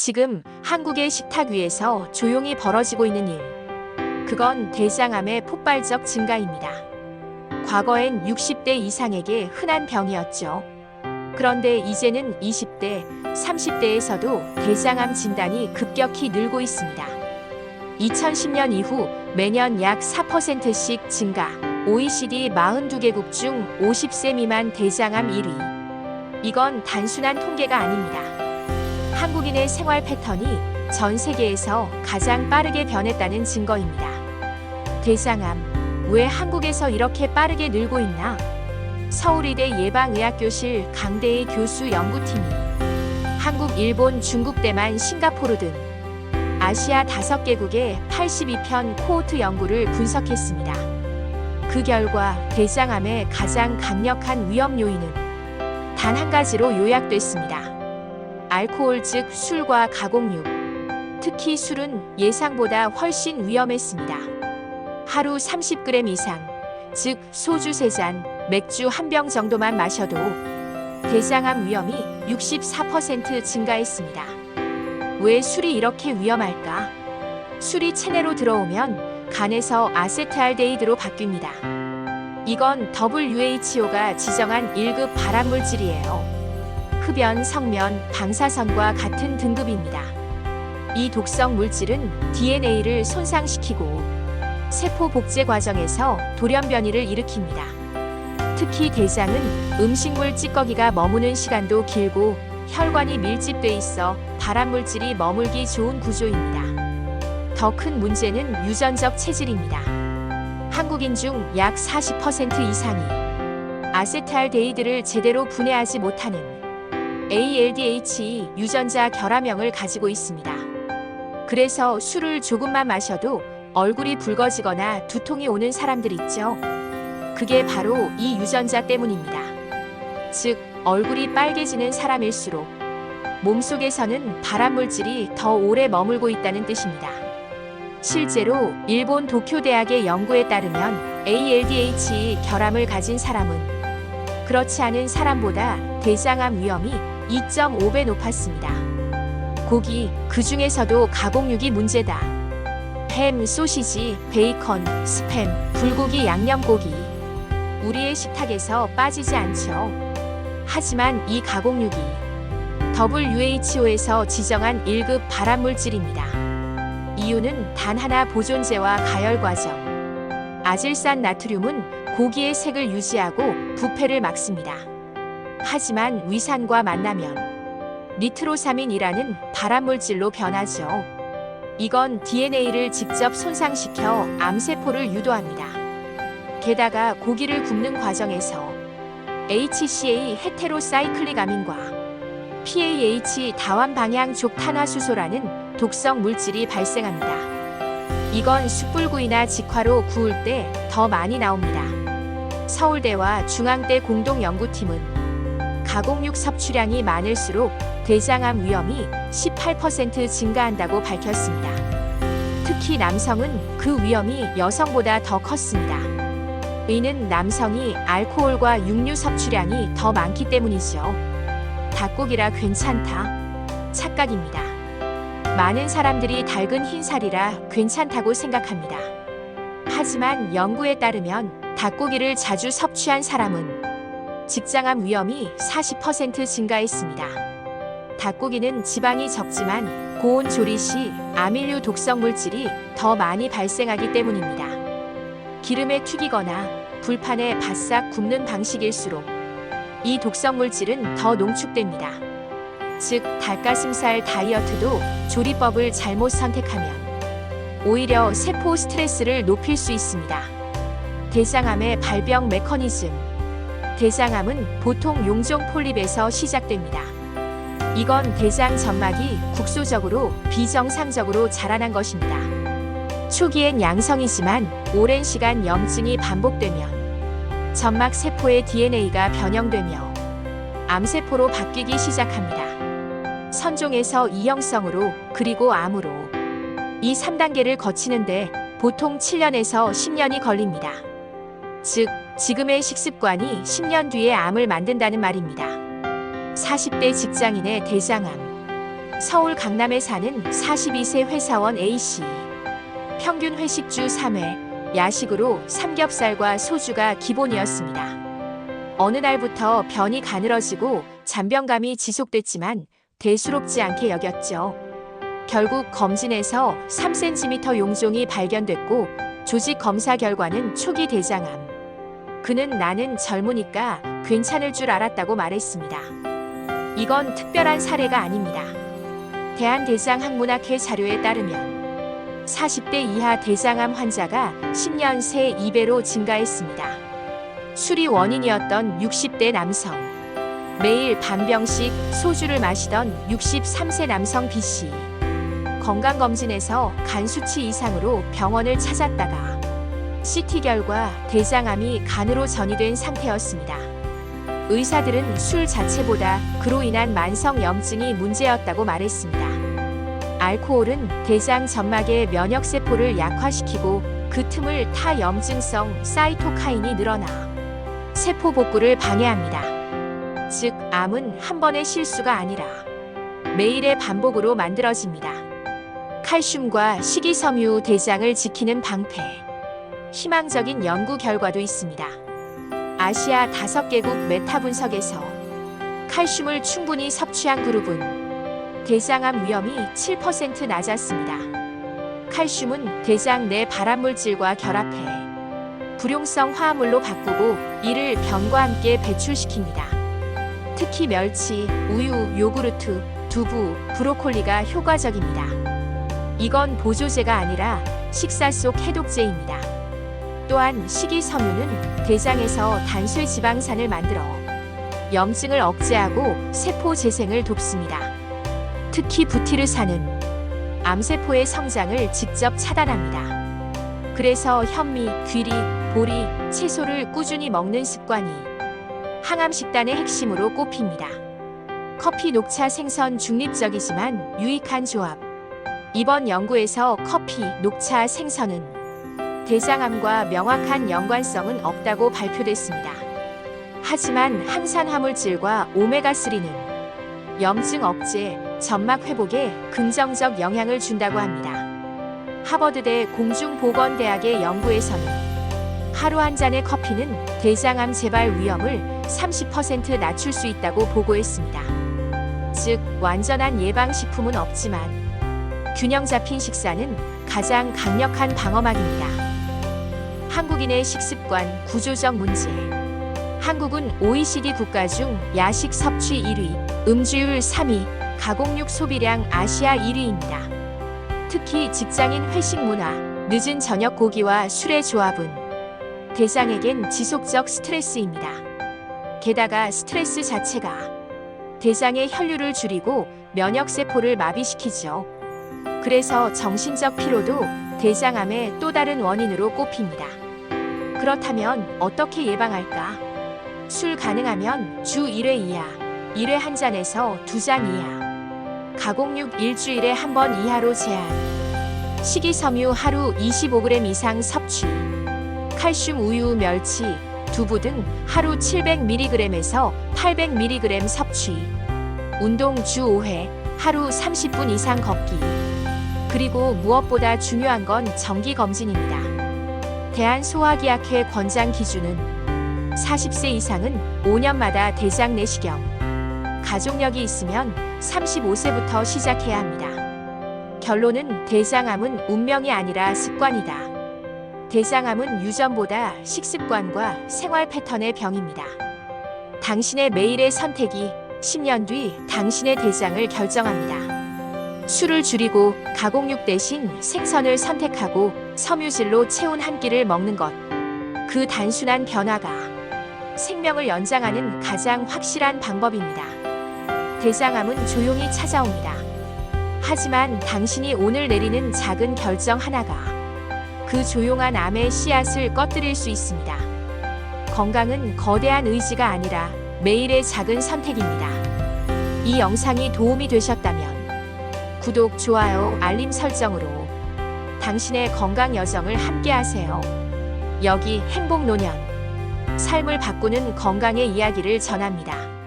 지금 한국의 식탁 위에서 조용히 벌어지고 있는 일. 그건 대장암의 폭발적 증가입니다. 과거엔 60대 이상에게 흔한 병이었죠. 그런데 이제는 20대, 30대에서도 대장암 진단이 급격히 늘고 있습니다. 2010년 이후 매년 약 4%씩 증가, OECD 42개국 중 50세 미만 대장암 1위. 이건 단순한 통계가 아닙니다. 한국인의 생활 패턴이 전 세계에서 가장 빠르게 변했다는 증거입니다. 대장암, 왜 한국에서 이렇게 빠르게 늘고 있나? 서울의대 예방의학교실 강대희 교수 연구팀이 한국, 일본, 중국, 대만, 싱가포르 등 아시아 5개국의 82편 코호트 연구를 분석했습니다. 그 결과 대장암의 가장 강력한 위험 요인은 단 한 가지로 요약됐습니다. 알코올, 즉 술과 가공육. 특히 술은 예상보다 훨씬 위험했습니다. 하루 30g 이상, 즉 소주 3잔, 맥주 1병 정도만 마셔도 대장암 위험이 64% 증가했습니다. 왜 술이 이렇게 위험할까? 술이 체내로 들어오면 간에서 아세트알데히드로 바뀝니다. 이건 WHO가 지정한 1급 발암물질이에요. 흡연, 성면, 방사선과 같은 등급입니다. 이 독성 물질은 DNA를 손상시키고 세포 복제 과정에서 돌연변이를 일으킵니다. 특히 대장은 음식물 찌꺼기가 머무는 시간도 길고 혈관이 밀집돼 있어 발암물질이 머물기 좋은 구조입니다. 더 큰 문제는 유전적 체질입니다. 한국인 중 약 40% 이상이 아세트알데히드를 제대로 분해하지 못하는 ALDH 유전자 결함형을 가지고 있습니다. 그래서 술을 조금만 마셔도 얼굴이 붉어지거나 두통이 오는 사람들 있죠. 그게 바로 이 유전자 때문입니다. 즉, 얼굴이 빨개지는 사람일수록 몸속에서는 발암물질이 더 오래 머물고 있다는 뜻입니다. 실제로 일본 도쿄대학의 연구에 따르면 ALDH 결함을 가진 사람은 그렇지 않은 사람보다 대장암 위험이 2.5배 높았습니다. 고기, 그 중에서도 가공육이 문제다. 햄, 소시지, 베이컨, 스팸, 불고기, 양념고기. 우리의 식탁에서 빠지지 않죠. 하지만 이 가공육이 WHO에서 지정한 1급 발암물질입니다. 이유는 단 하나, 보존제와 가열 과정. 아질산 나트륨은 고기의 색을 유지하고 부패를 막습니다. 하지만 위산과 만나면 니트로사민이라는 발암물질로 변하죠. 이건 DNA를 직접 손상시켜 암세포를 유도합니다. 게다가 고기를 굽는 과정에서 HCA 헤테로사이클릭 아민과 PAH 다완 방향 족탄화수소라는 독성 물질이 발생합니다. 이건 숯불구이나 직화로 구울 때 더 많이 나옵니다. 서울대와 중앙대 공동연구팀은 가공육 섭취량이 많을수록 대장암 위험이 18% 증가한다고 밝혔습니다. 특히 남성은 그 위험이 여성보다 더 컸습니다. 이는 남성이 알코올과 육류 섭취량이 더 많기 때문이죠. 닭고기라 괜찮다. 착각입니다. 많은 사람들이 닭은 흰살이라 괜찮다고 생각합니다. 하지만 연구에 따르면 닭고기를 자주 섭취한 사람은 직장암 위험이 40% 증가했습니다. 닭고기는 지방이 적지만 고온 조리 시 아밀류 독성 물질이 더 많이 발생하기 때문입니다. 기름에 튀기거나 불판에 바싹 굽는 방식일수록 이 독성 물질은 더 농축됩니다. 즉, 닭가슴살 다이어트도 조리법을 잘못 선택하면 오히려 세포 스트레스를 높일 수 있습니다. 대장암의 발병 메커니즘. 대장암은 보통 용종 폴립에서 시작됩니다. 이건 대장 점막이 국소적으로 비정상적으로 자라난 것입니다. 초기엔 양성이지만 오랜 시간 염증이 반복되면 점막 세포의 DNA가 변형되며 암세포로 바뀌기 시작합니다. 선종에서 이형성으로, 그리고 암으로. 이 3단계를 거치는데 보통 7년에서 10년이 걸립니다. 즉, 지금의 식습관이 10년 뒤에 암을 만든다는 말입니다. 40대 직장인의 대장암. 서울 강남에 사는 42세 회사원 A씨. 평균 회식주 3회, 야식으로 삼겹살과 소주가 기본이었습니다. 어느 날부터 변이 가늘어지고 잔병감이 지속됐지만 대수롭지 않게 여겼죠. 결국 검진에서 3cm 용종이 발견됐고 조직 검사 결과는 초기 대장암. 그는 나는 젊으니까 괜찮을 줄 알았다고 말했습니다. 이건 특별한 사례가 아닙니다. 대한대장학문학회 자료에 따르면 40대 이하 대장암 환자가 10년 새 2배로 증가했습니다. 술이 원인이었던 60대 남성, 매일 반병씩 소주를 마시던 63세 남성 B씨, 건강검진에서 간 수치 이상으로 병원을 찾았다가 CT 결과 대장암이 간으로 전이된 상태였습니다. 의사들은 술 자체보다 그로 인한 만성 염증이 문제였다고 말했습니다. 알코올은 대장 점막의 면역세포를 약화시키고 그 틈을 타 염증성 사이토카인이 늘어나 세포 복구를 방해합니다. 즉, 암은 한 번의 실수가 아니라 매일의 반복으로 만들어집니다. 칼슘과 식이섬유 대장을 지키는 방패. 희망적인 연구 결과도 있습니다. 아시아 5개국 메타 분석에서 칼슘을 충분히 섭취한 그룹은 대장암 위험이 7% 낮았습니다. 칼슘은 대장 내 발암물질과 결합해 불용성 화합물로 바꾸고 이를 변과 함께 배출시킵니다. 특히 멸치, 우유, 요구르트, 두부, 브로콜리가 효과적입니다. 이건 보조제가 아니라 식사 속 해독제입니다. 또한 식이섬유는 대장에서 단술 지방산을 만들어 염증을 억제하고 세포 재생을 돕습니다. 특히 부티르산은 암세포의 성장을 직접 차단합니다. 그래서 현미, 귀리, 보리, 채소를 꾸준히 먹는 습관이 항암 식단의 핵심으로 꼽힙니다. 커피, 녹차, 생선 중립적이지만 유익한 조합. 이번 연구에서 커피, 녹차, 생선은 대장암과 명확한 연관성은 없다고 발표됐습니다. 하지만 항산 화물질과 오메가3는 염증 억제, 점막 회복에 긍정적 영향을 준다고 합니다. 하버드대 공중보건대학의 연구에서는 하루 한 잔의 커피는 대장암 재발 위험을 30% 낮출 수 있다고 보고했습니다. 즉, 완전한 예방식품은 없지만 균형 잡힌 식사는 가장 강력한 방어막입니다. 한국인의 식습관 구조적 문제. 한국은 OECD 국가 중 야식 섭취 1위, 음주율 3위, 가공육 소비량 아시아 1위입니다. 특히 직장인 회식 문화, 늦은 저녁 고기와 술의 조합은 대장에겐 지속적 스트레스입니다. 게다가 스트레스 자체가 대장의 혈류를 줄이고 면역세포를 마비시키죠. 그래서 정신적 피로도 대장암의 또 다른 원인으로 꼽힙니다. 그렇다면 어떻게 예방할까? 술 가능하면 주 1회 이하, 1회 한 잔에서 2잔 이하, 가공육 일주일에 한 번 이하로 제한, 식이섬유 하루 25g 이상 섭취, 칼슘 우유, 멸치, 두부 등 하루 700mg에서 800mg 섭취, 운동 주 5회, 하루 30분 이상 걷기. 그리고 무엇보다 중요한 건 정기검진입니다. 대한소화기약회 권장 기준은 40세 이상은 5년마다 대장 내시경, 가족력이 있으면 35세부터 시작해야 합니다. 결론은 대장암은 운명이 아니라 습관이다. 대장암은 유전보다 식습관과 생활 패턴의 병입니다. 당신의 매일의 선택이 10년 뒤 당신의 대장을 결정합니다. 술을 줄이고 가공육 대신 생선을 선택하고 섬유질로 채운 한 끼를 먹는 것. 그 단순한 변화가 생명을 연장하는 가장 확실한 방법입니다. 대장암은 조용히 찾아옵니다. 하지만 당신이 오늘 내리는 작은 결정 하나가 그 조용한 암의 씨앗을 꺼뜨릴 수 있습니다. 건강은 거대한 의지가 아니라 매일의 작은 선택입니다. 이 영상이 도움이 되셨다면 구독, 좋아요, 알림 설정으로 당신의 건강 여정을 함께하세요. 여기 행복노년, 삶을 바꾸는 건강의 이야기를 전합니다.